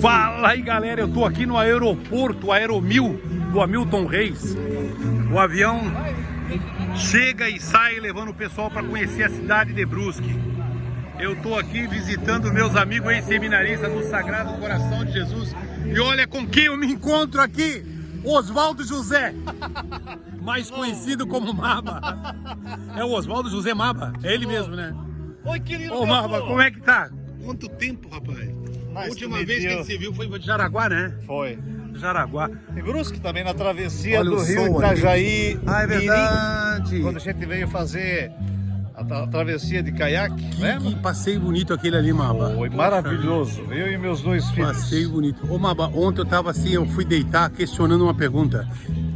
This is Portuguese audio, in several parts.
Fala aí, galera, eu tô aqui no aeroporto Aeromil do Hamilton Reis. O avião chega e sai levando o pessoal para conhecer a cidade de Brusque. Eu tô aqui visitando meus amigos ex-seminaristas do Sagrado Coração de Jesus. E olha com quem eu me encontro aqui, Oswaldo José, mais conhecido como Maba. É o Oswaldo José Maba, é ele mesmo, né? Oi, querido. Ô Maba, como é que tá? Quanto tempo, rapaz? A última vez que a gente se viu foi de Jaraguá, né? Foi. Jaraguá. Em Brusque também, na travessia Olha do o rio som Itajaí. Ah, é verdade. Quando a gente veio fazer a travessia de caiaque, né? Que passeio bonito aquele ali, Maba. Foi maravilhoso. Eu e meus dois filhos. Passeio bonito. Ô Maba, ontem eu tava assim, eu fui deitar questionando uma pergunta.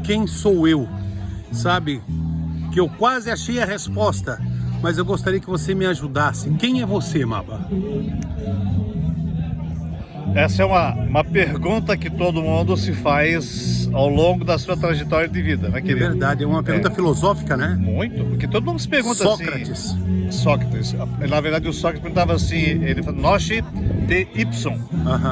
Quem sou eu? Sabe? Que eu quase achei a resposta, mas eu gostaria que você me ajudasse. Quem é você, Maba? Essa é uma pergunta que todo mundo se faz ao longo da sua trajetória de vida, né, É querido? verdade, é uma pergunta filosófica, né? Muito, porque todo mundo se pergunta Sócrates. assim. Sócrates. Na verdade, o Sócrates perguntava assim, ele falou, Noche de ipsum,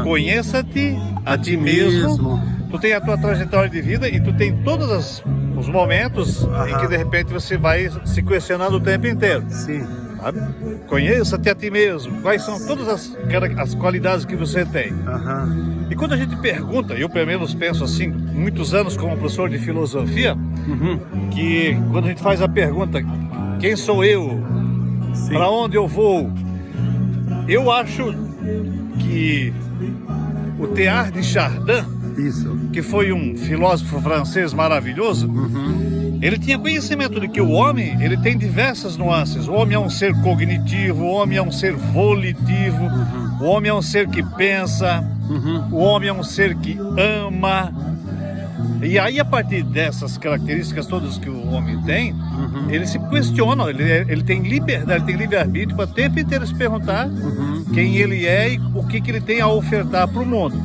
conheça-te a ti mesmo. Tu tem a tua trajetória de vida e tu tem todos os momentos em que de repente você vai se questionando o tempo inteiro. Sim. Sabe? Conheça-te a ti mesmo. Quais são todas as qualidades que você tem? E quando a gente pergunta, eu pelo menos penso assim, muitos anos como professor de filosofia, que quando a gente faz a pergunta, quem sou eu? Para onde eu vou? Eu acho que o Teilhard de Chardin, que foi um filósofo francês maravilhoso, ele tinha conhecimento de que o homem, ele tem diversas nuances. O homem é um ser cognitivo, o homem é um ser volitivo, o homem é um ser que pensa, o homem é um ser que ama. E aí, a partir dessas características todas que o homem tem, ele se questiona, ele tem liberdade, ele tem livre-arbítrio para o tempo inteiro se perguntar quem ele é e o que ele tem a ofertar para o mundo.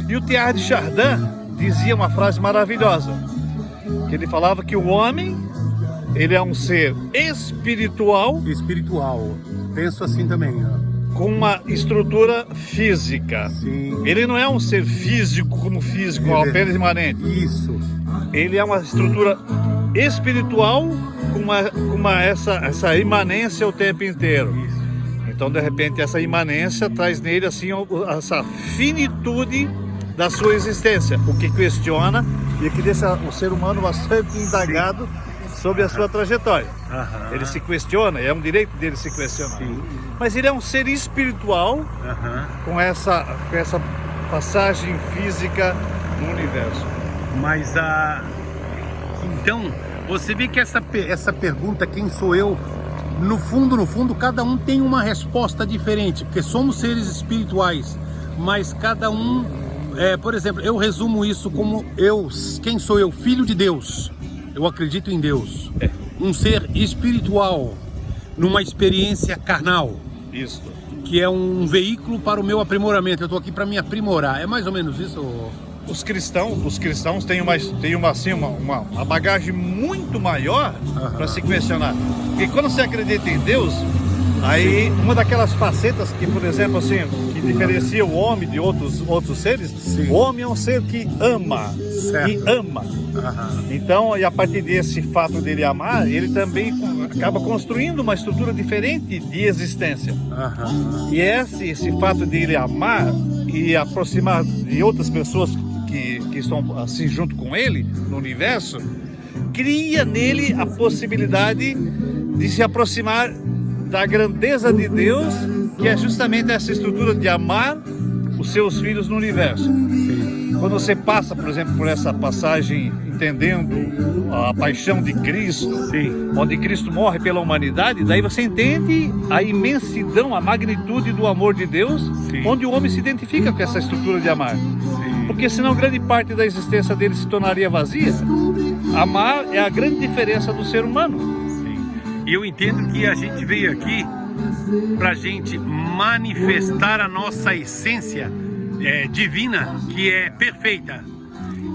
E o Teilhard de Chardin dizia uma frase maravilhosa, que ele falava que o homem, ele é um ser espiritual. Espiritual, penso assim também. Com uma estrutura física. Sim. Ele não é um ser físico como físico, apenas imanente. Isso. Ele é uma estrutura espiritual com essa imanência o tempo inteiro. Isso. Então, de repente, essa imanência traz nele assim essa finitude da sua existência, o que questiona e que deixa o ser humano bastante indagado sobre a sua trajetória. Ele se questiona, é um direito dele se questionar. Mas ele é um ser espiritual com essa passagem física no universo. Mas então, você vê que essa pergunta, quem sou eu, no fundo, cada um tem uma resposta diferente, porque somos seres espirituais, mas cada um, por exemplo, eu resumo isso como quem sou eu? Filho de Deus. Eu acredito em Deus. Um ser espiritual, numa experiência carnal. Isso. Que é um veículo para o meu aprimoramento. Eu estou aqui para me aprimorar. É mais ou menos isso? Os cristãos têm uma bagagem muito maior para se questionar. Porque quando você acredita em Deus, aí uma daquelas facetas que, por exemplo, assim, que diferencia o homem de outros seres, o homem é um ser que ama. Certo. Que ama. Então, e a partir desse fato dele amar, ele também acaba construindo uma estrutura diferente de existência. E esse fato de ele amar e aproximar de outras pessoas que estão assim junto com ele no universo, cria nele a possibilidade de se aproximar da grandeza de Deus, que é justamente essa estrutura de amar os seus filhos no universo. Quando você passa, por exemplo, por essa passagem entendendo a paixão de Cristo, onde Cristo morre pela humanidade, daí você entende a imensidão, a magnitude do amor de Deus, onde o homem se identifica com essa estrutura de amar. Porque senão grande parte da existência dele se tornaria vazia. Amar é a grande diferença do ser humano. E eu entendo que a gente veio aqui para a gente manifestar a nossa essência divina, que é perfeita.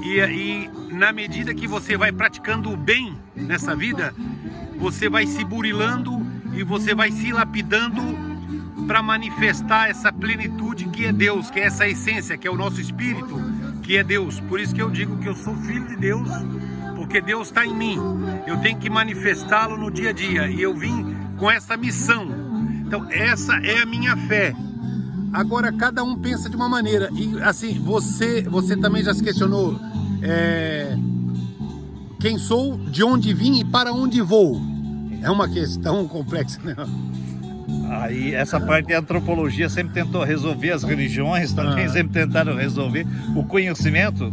E na medida que você vai praticando o bem nessa vida, você vai se burilando e você vai se lapidando para manifestar essa plenitude que é Deus, que é essa essência, que é o nosso espírito, que é Deus. Por isso que eu digo que eu sou filho de Deus, porque Deus está em mim. Eu tenho que manifestá-lo no dia a dia, e eu vim com essa missão. Então essa é a minha fé. Agora cada um pensa de uma maneira, e assim, você também já se questionou quem sou, de onde vim e para onde vou. É uma questão complexa, né? Aí essa parte da antropologia sempre tentou resolver, as religiões também sempre tentaram resolver o conhecimento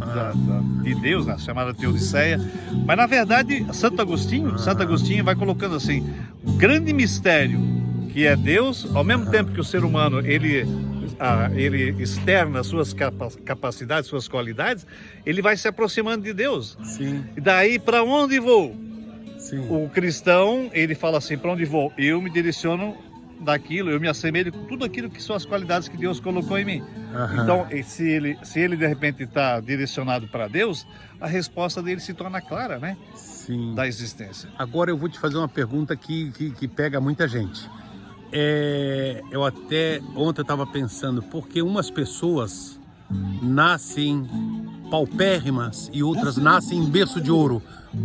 de Deus, na chamada Teodiceia. Mas na verdade Santo Agostinho vai colocando assim, o grande mistério que é Deus, ao mesmo tempo que o ser humano ele externa suas capacidades, suas qualidades, ele vai se aproximando de Deus. Sim. E daí, para onde vou? Sim. O cristão, ele fala assim, para onde vou? Eu me direciono daquilo, eu me assemelho com tudo aquilo que são as qualidades que Deus colocou em mim. Então, se ele de repente está direcionado para Deus, a resposta dele se torna clara, né? Sim. Da existência. Agora eu vou te fazer uma pergunta que pega muita gente. Eu até ontem eu estava pensando, porque umas pessoas nascem paupérrimas e outras nascem em berço de ouro.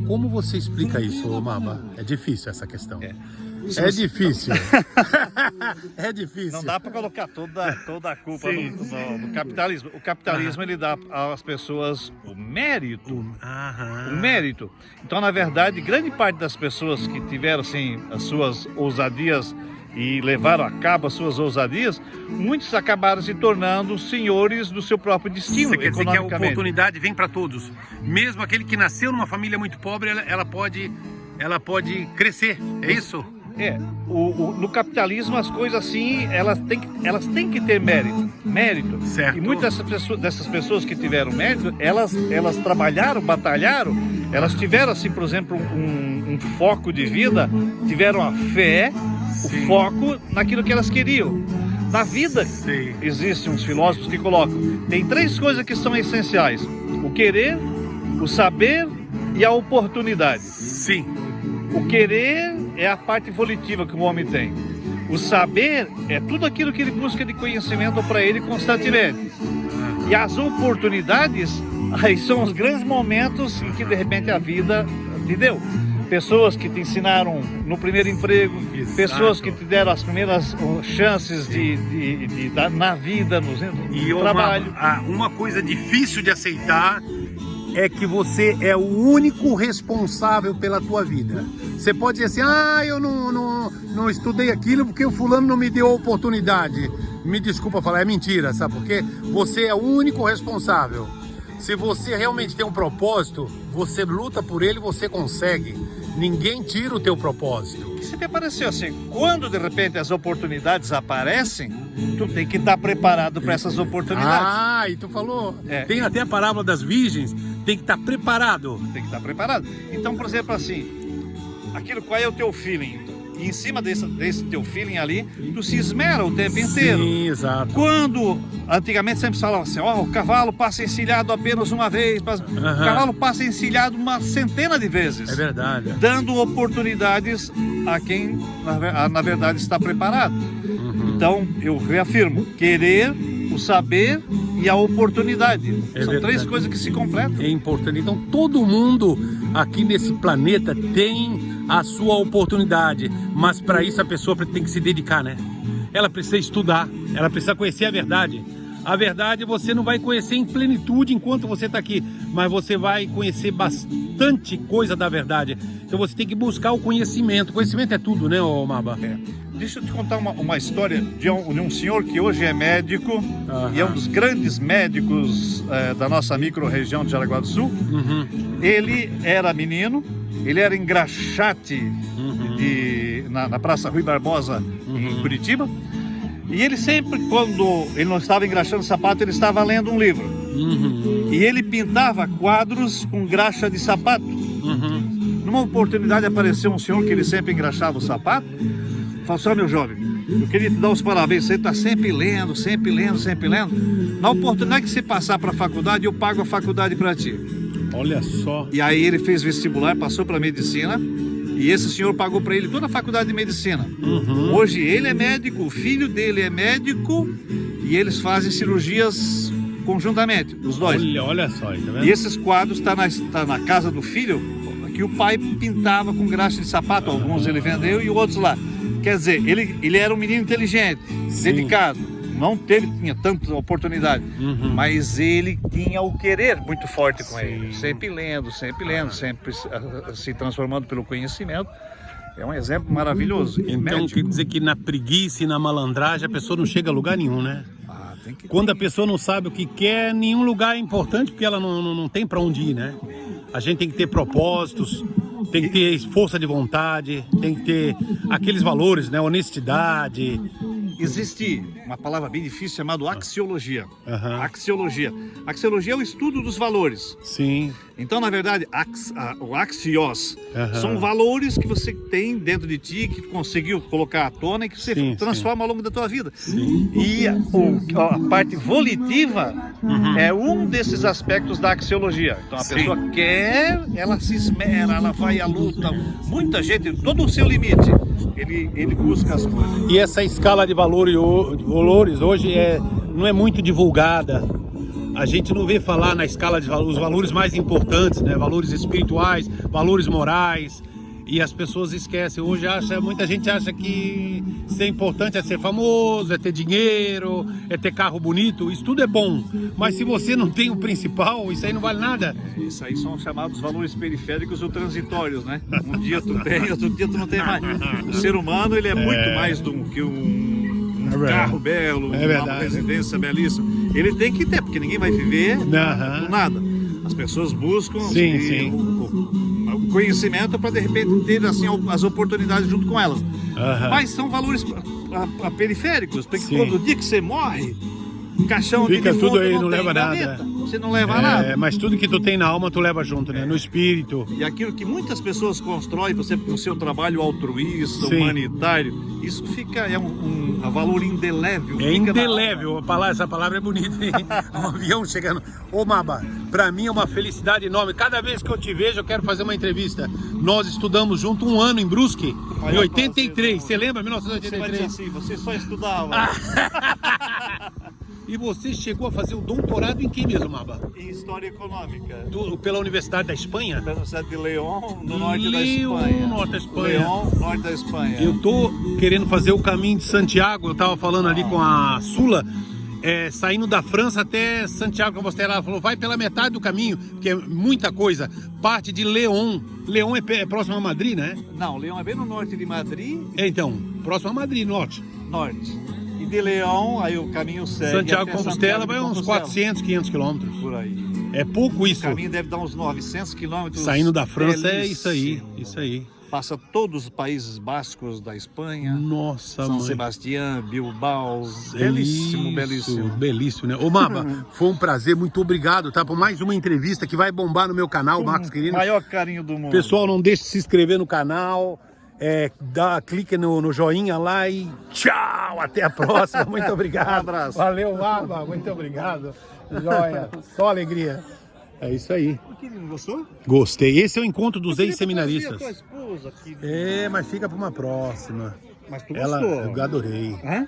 Como você explica isso, Maba? É difícil essa questão. É difícil. É difícil. Não dá para colocar toda a culpa no capitalismo. O capitalismo ele dá às pessoas o mérito. O mérito. Então, na verdade, grande parte das pessoas que tiveram assim, as suas ousadias e levaram a cabo as suas ousadias, muitos acabaram se tornando senhores do seu próprio destino. Você quer dizer que a oportunidade vem para todos. Mesmo aquele que nasceu numa família muito pobre, ela pode crescer, é isso? No capitalismo as coisas assim, elas têm que ter mérito. Certo. E muitas dessas pessoas que tiveram mérito, elas trabalharam, batalharam, elas tiveram assim, por exemplo, um foco de vida, tiveram a fé, o foco naquilo que elas queriam. Na vida, existem uns filósofos que colocam, tem 3 coisas que são essenciais: o querer, o saber e a oportunidade. Sim. O querer é a parte volitiva que o homem tem. O saber é tudo aquilo que ele busca de conhecimento para ele constantemente. E as oportunidades, aí são os grandes momentos em que de repente a vida te deu. Pessoas que te ensinaram no primeiro emprego, pessoas que te deram as primeiras chances na vida, no trabalho. Uma coisa difícil de aceitar é que você é o único responsável pela tua vida. Você pode dizer assim, eu não estudei aquilo porque o fulano não me deu a oportunidade. Me desculpa falar, é mentira, sabe por quê? Você é o único responsável. Se você realmente tem um propósito, você luta por ele, você consegue. Ninguém tira o teu propósito. Isso me pareceu assim, quando de repente as oportunidades aparecem, tu tem que estar preparado para essas oportunidades. E tu falou, tem até a parábola das virgens, tem que estar preparado. Tem que estar preparado. Então, por exemplo, assim, qual é o teu feeling? E em cima desse teu feeling ali, tu se esmera o tempo inteiro. Sim, exato. Quando, antigamente sempre falavam assim, o cavalo passa encilhado apenas uma vez, o cavalo passa encilhado uma centena de vezes. É verdade. Dando oportunidades a quem, na verdade, está preparado. Então, eu reafirmo, querer, o saber e a oportunidade. São 3 coisas que se completam. É importante. Então, todo mundo aqui nesse planeta tem a sua oportunidade, mas para isso a pessoa tem que se dedicar, né? Ela precisa estudar, ela precisa conhecer a verdade. A verdade você não vai conhecer em plenitude enquanto você está aqui, mas você vai conhecer bastante coisa da verdade. Então você tem que buscar o conhecimento. O conhecimento é tudo, né, Maba? Deixa eu te contar uma história de um senhor que hoje é médico e é um dos grandes médicos da nossa micro-região de Jaraguá do Sul. Ele era menino, ele era engraxate na Praça Rui Barbosa, em Curitiba. E ele sempre, quando ele não estava engraxando sapato, ele estava lendo um livro. E ele pintava quadros com graxa de sapato. Numa oportunidade apareceu um senhor que ele sempre engraxava o sapato. Falou assim, meu jovem, eu queria te dar os parabéns, você está sempre lendo, sempre lendo, sempre lendo. Na oportunidade que você passar para a faculdade, eu pago a faculdade para ti. Olha só. E aí ele fez vestibular, passou para medicina E esse senhor pagou para ele toda a faculdade de medicina. Hoje ele é médico, o filho dele é médico e eles fazem cirurgias conjuntamente, os dois. Olha só, tá vendo? E esses quadros tá na casa do filho, que o pai pintava com graxa de sapato. Alguns ele vendeu e outros lá. Quer dizer, ele era um menino inteligente, dedicado. Não tinha tanta oportunidade, mas ele tinha o querer muito forte com ele. Sempre lendo, sempre se transformando pelo conhecimento. É um exemplo maravilhoso. Então quer dizer que na preguiça e na malandragem a pessoa não chega a lugar nenhum, né? Quando a pessoa não sabe o que quer, nenhum lugar é importante, porque ela não tem para onde ir, né? A gente tem que ter propósitos, tem que ter força de vontade, tem que ter aqueles valores, né? Honestidade. Existe uma palavra bem difícil chamada axiologia. Axiologia. Axiologia é o estudo dos valores. Sim. Então, na verdade, o axios são valores que você tem dentro de ti, que conseguiu colocar à tona e que você transforma ao longo da tua vida. E a parte volitiva é um desses aspectos da axiologia. Então, a pessoa quer, ela se esmera, ela vai à luta. Muita gente, todo o seu limite, ele busca as coisas. E essa escala de valores hoje não é muito divulgada. A gente não vê falar na escala de valores, os valores mais importantes, né? Valores espirituais, valores morais. E as pessoas esquecem. Hoje muita gente acha que ser importante é ser famoso, é ter dinheiro, é ter carro bonito. Isso tudo é bom. Mas se você não tem o principal, isso aí não vale nada. Isso aí são chamados valores periféricos ou transitórios, né? Um dia tu tem, outro dia tu não tem mais. O ser humano, ele é muito mais do que um carro belo, uma residência belíssima. Ele tem que ter, porque ninguém vai viver do nada. As pessoas buscam o conhecimento para de repente ter assim as oportunidades junto com elas. Mas são valores periféricos, porque quando o dia que você morre, caixão de fica tudo aí, não leva gaveta, nada. Você não leva nada. Mas tudo que tu tem na alma, tu leva junto, né? No espírito. E aquilo que muitas pessoas constroem, você no seu trabalho altruísta, humanitário, isso fica um valor indelével. É indelével. Essa palavra é bonita, hein? Um avião chegando. Ô, Maba, pra mim é uma felicidade enorme. Cada vez que eu te vejo, eu quero fazer uma entrevista. Nós estudamos junto um ano em Brusque, em 83. Você lembra? 1983? Assim, você só estudava. E você chegou a fazer o doutorado em que mesmo, Maba? Em História Econômica. Pela Universidade da Espanha? Pela Universidade de León, no norte da Espanha. León, norte da Espanha. Eu tô querendo fazer o caminho de Santiago, eu tava falando ali com a Sula, saindo da França até Santiago, que você ela falou, vai pela metade do caminho, que é muita coisa. Parte de León. León é próximo a Madrid, né? Não, León é bem no norte de Madrid. Então, próximo a Madrid, norte. Norte. E de León, aí o caminho segue Santiago Compostela vai uns 400, 500 quilômetros. Por aí. É pouco isso. O caminho deve dar uns 900 quilômetros. Saindo da França é isso aí. Passa todos os países bascos da Espanha. Nossa, São Sebastião, Bilbao. Belíssimo, belíssimo. Belíssimo, né? Ô, Maba, foi um prazer, muito obrigado, tá? Por mais uma entrevista que vai bombar no meu canal, Marcos Quirino. Maior carinho do mundo. Pessoal, não deixe de se inscrever no canal. Clique no joinha lá e tchau, até a próxima, muito obrigado. Um abraço. Valeu, Maba, muito obrigado. Joia, só alegria. É isso aí. Não gostou? Gostei. Esse é o encontro dos ex-seminaristas. Tua esposa aqui. Mas fica para uma próxima. Mas tu gostou? Eu adorei. Hã?